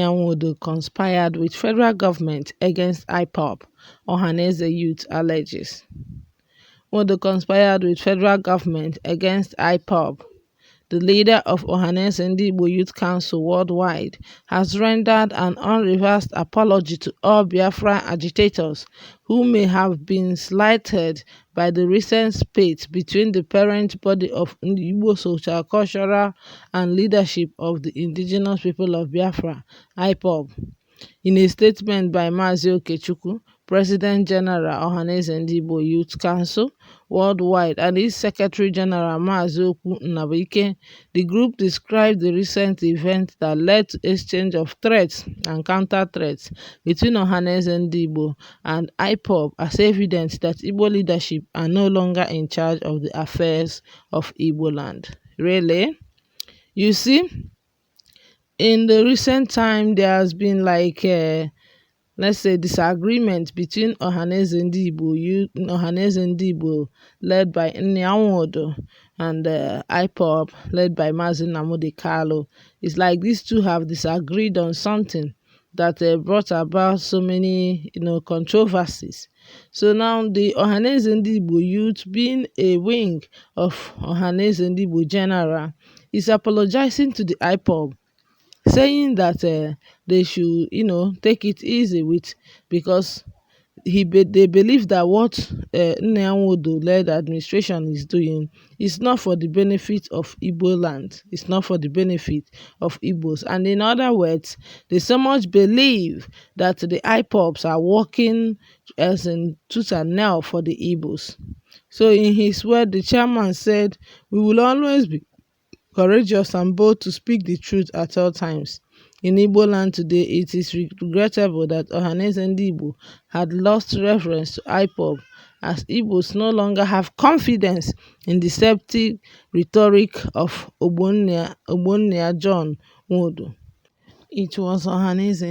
Nwodo conspired with federal government against Ipob, Ohaneze youth alleges. Nwodo conspired with federal government against Ipob. The leader of Ohaneze Youth Council worldwide has rendered an unreversed apology to all Biafra agitators who may have been slighted by the recent spat between the parent body of Igbo social, cultural and leadership of the indigenous people of Biafra, Ipob. In a statement by Maazị Okechukwu, President General Ohaneze Youth Council worldwide, and its Secretary General Maazị Nnai, the group described the recent event that led to exchange of threats and counter-threats between Ohaneze and Ipob as evidence that Igbo leadership are no longer in charge of the affairs of Igbo land. Really? You see, in the recent time, there has been let's say disagreement between Ohaneze led by Nwodo and Ipob led by Maazị Nnamdi. It's like these two have disagreed on something that brought about so many controversies. So now the Ohaneze youth, being a wing of Ohaneze General, is apologizing to the Ipob, saying that they should, take it easy because they believe that what Nwodo led administration is doing is not for the benefit of Igbo land. It's not for the benefit of Igbos. And in other words, they so much believe that the Ipobs are working as in tooth and nail for the Igbos. So in his word, the chairman said, "We will always be courageous and bold to speak the truth at all times. In Igbo land today, it is regrettable that Ohaneze had lost reference to Ipob, as Igbos no longer have confidence in the deceptive rhetoric of Ogbonnia John Nwodo." It was Ohaneze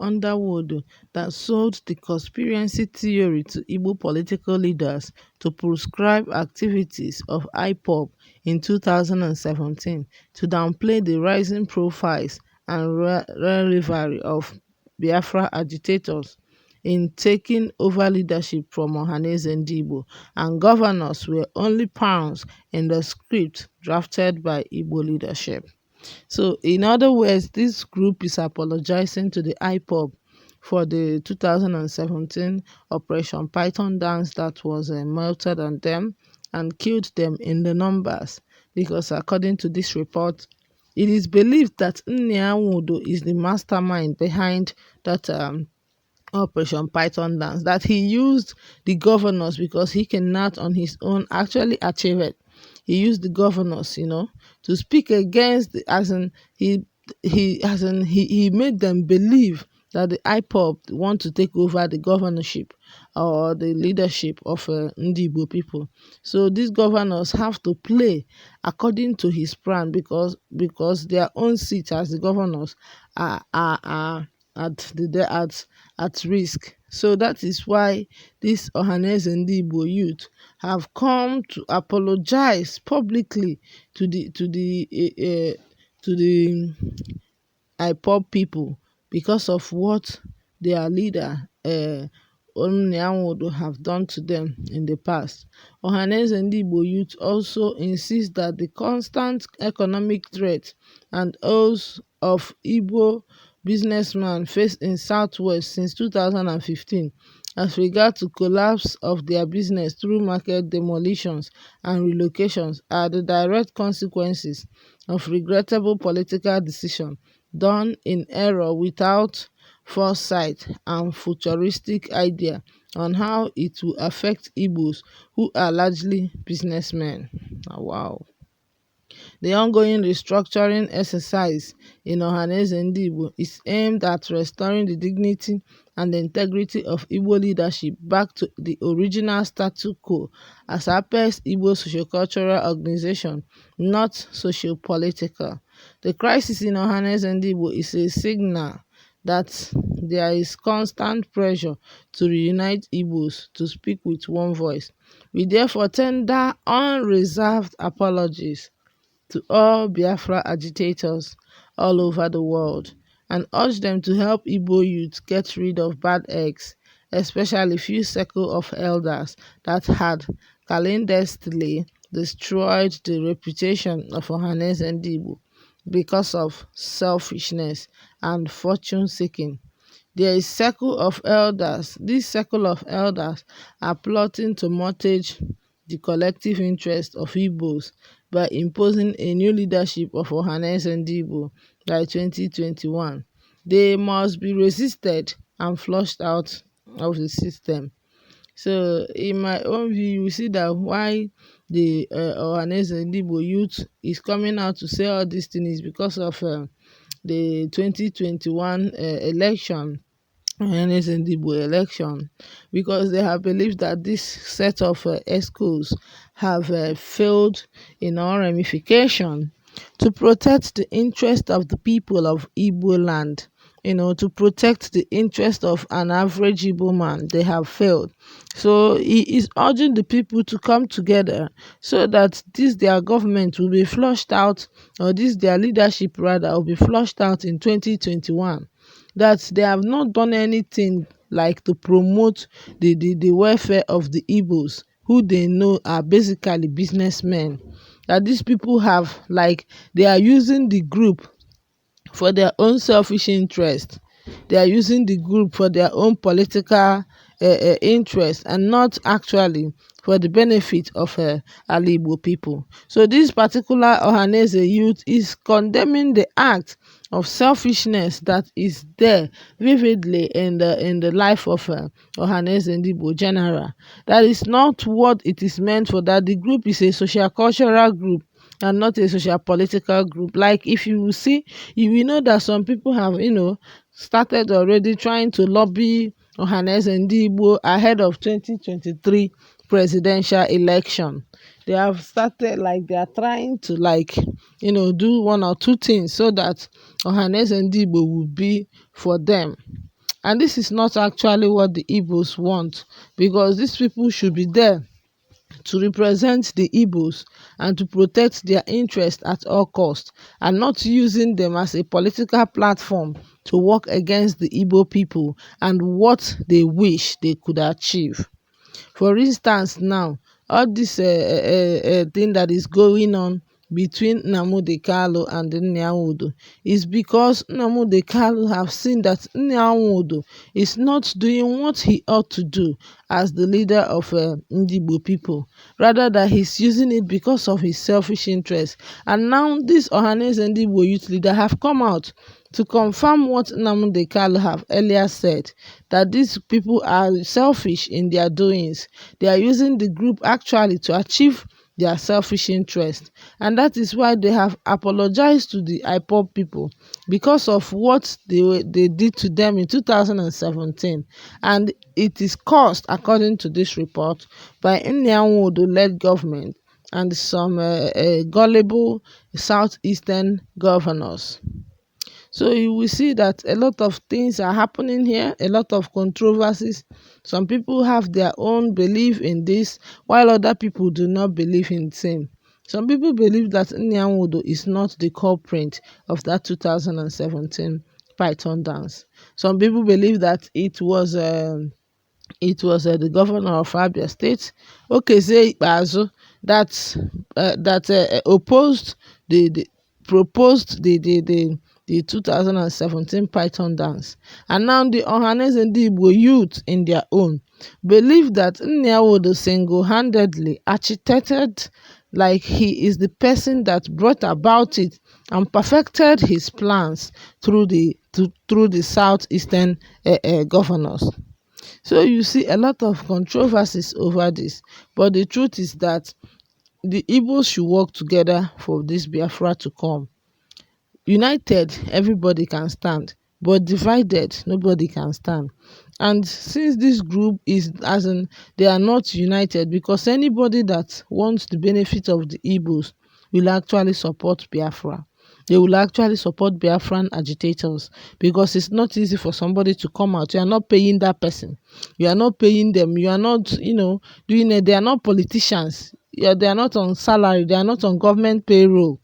under Nwodo that sold the conspiracy theory to Igbo political leaders to proscribe activities of Ipob in 2017 to downplay the rising profiles and rivalry of Biafra agitators in taking over leadership from Ohaneze and governors were only pawns in the script drafted by Igbo leadership. So, in other words, this group is apologizing to the Ipob for the 2017 Operation Python dance that was melted on them and killed them in the numbers, because according to this report, it is believed that Nwodo is the mastermind behind that Operation Python dance, that he used the governors because he cannot on his own actually achieve it. He used the governors, to speak against he made them believe that the Ipob want to take over the governorship or the leadership of Igbo people. So these governors have to play according to his plan because their own seats as the governors are at risk. So that is why this Ohaneze youth have come to apologize publicly to the Ipob people because of what their leader Nwodo have done to them in the past. Ohaneze youth also insists that the constant economic threat and oaths of Igbo businessmen faced in Southwest since 2015 as regard to collapse of their business through market demolitions and relocations are the direct consequences of regrettable political decisions done in error without foresight and futuristic idea on how it will affect Igbos who are largely businessmen. Oh, wow. The ongoing restructuring exercise in Ohaneze is aimed at restoring the dignity and the integrity of Igbo leadership back to the original status quo as Apex Igbo socio-cultural organization, not socio-political. The crisis in Ohaneze is a signal that there is constant pressure to reunite Igbos to speak with one voice. We therefore tender unreserved apologies to all Biafra agitators all over the world and urged them to help Igbo youth get rid of bad eggs, especially few circle of elders that had clandestinely destroyed the reputation of Ohaneze and Igbo because of selfishness and fortune-seeking. There is circle of elders. This circle of elders are plotting to mortgage the collective interest of Igbos by imposing a new leadership of Ohaneze and Igbo by 2021. They must be resisted and flushed out of the system. So, in my own view, you see that why the Ohaneze and Igbo youth is coming out to say all these things is because of the 2021 election. Ohaneze and Igbo election, because they have believed that this set of schools have failed in all ramification to protect the interest of the people of Igbo land. To protect the interest of an average Igbo man, they have failed. So he is urging the people to come together so that this their government will be flushed out, or this their leadership rather will be flushed out in 2021. That they have not done anything like to promote the welfare of the Igbos, who they know are basically businessmen. That these people have, like, they are using the group for their own selfish interest. They are using the group for their own political interest, and not actually for the benefit of Igbo people. So this particular Ohaneze youth is condemning the act of selfishness that is there vividly in the life of Ohaneze and Igbo general. That is not what it is meant for. That the group is a social cultural group and not a social political group. Like, if you will see, you will know that some people have started already trying to lobby Ohaneze and Igbo ahead of 2023 presidential election. They have started, like, they are trying to, like, do one or two things so that Ohaneze and Igbo will be for them. And this is not actually what the Igbos want, because these people should be there to represent the Igbos and to protect their interests at all costs, and not using them as a political platform to work against the Igbo people and what they wish they could achieve. For instance, now, all this thing that is going on between Nwodo and Nwodo is because Nwodo have seen that Nwodo is not doing what he ought to do as the leader of Igbo people. Rather, that he's using it because of his selfish interest. And now this Ohaneze and Igbo youth leader have come out to confirm what Nwodo have earlier said, that these people are selfish in their doings. They are using the group actually to achieve their selfish interest, and that is why they have apologized to the Ipob people because of what they did to them in 2017, and it is caused, according to this report, by Nwodo-led government and some gullible southeastern governors. So you will see that a lot of things are happening here, a lot of controversies. Some people have their own belief in this, while other people do not believe in the same. Some people believe that Nwodo is not the culprit of that 2017 Python dance. Some people believe that it was the governor of Abia State, Ohaneze Ikpeazu, that opposed proposed the 2017 Python dance. And now the Ohaneze and Igbo youth in their own believe that Nwodo single-handedly architected, like he is the person that brought about it and perfected his plans through the southeastern governors. So you see a lot of controversies over this, but the truth is that the Igbos should work together for this Biafra to come. United, everybody can stand, but divided, nobody can stand. And since this group is, as in, they are not united, because anybody that wants the benefit of the Igbos will actually support Biafra. They will actually support Biafran agitators, because it's not easy for somebody to come out. You are not paying that person. You are not paying them. You are not, doing it. They are not politicians. They are not on salary. They are not on government payroll.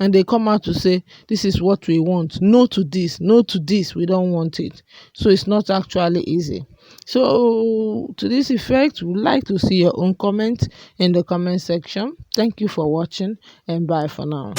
and they come out to say, this is what we want. No to this, no to this, we don't want it. So it's not actually easy. So to this effect, we would like to see your own comment in the comment section. Thank you for watching, and bye for now.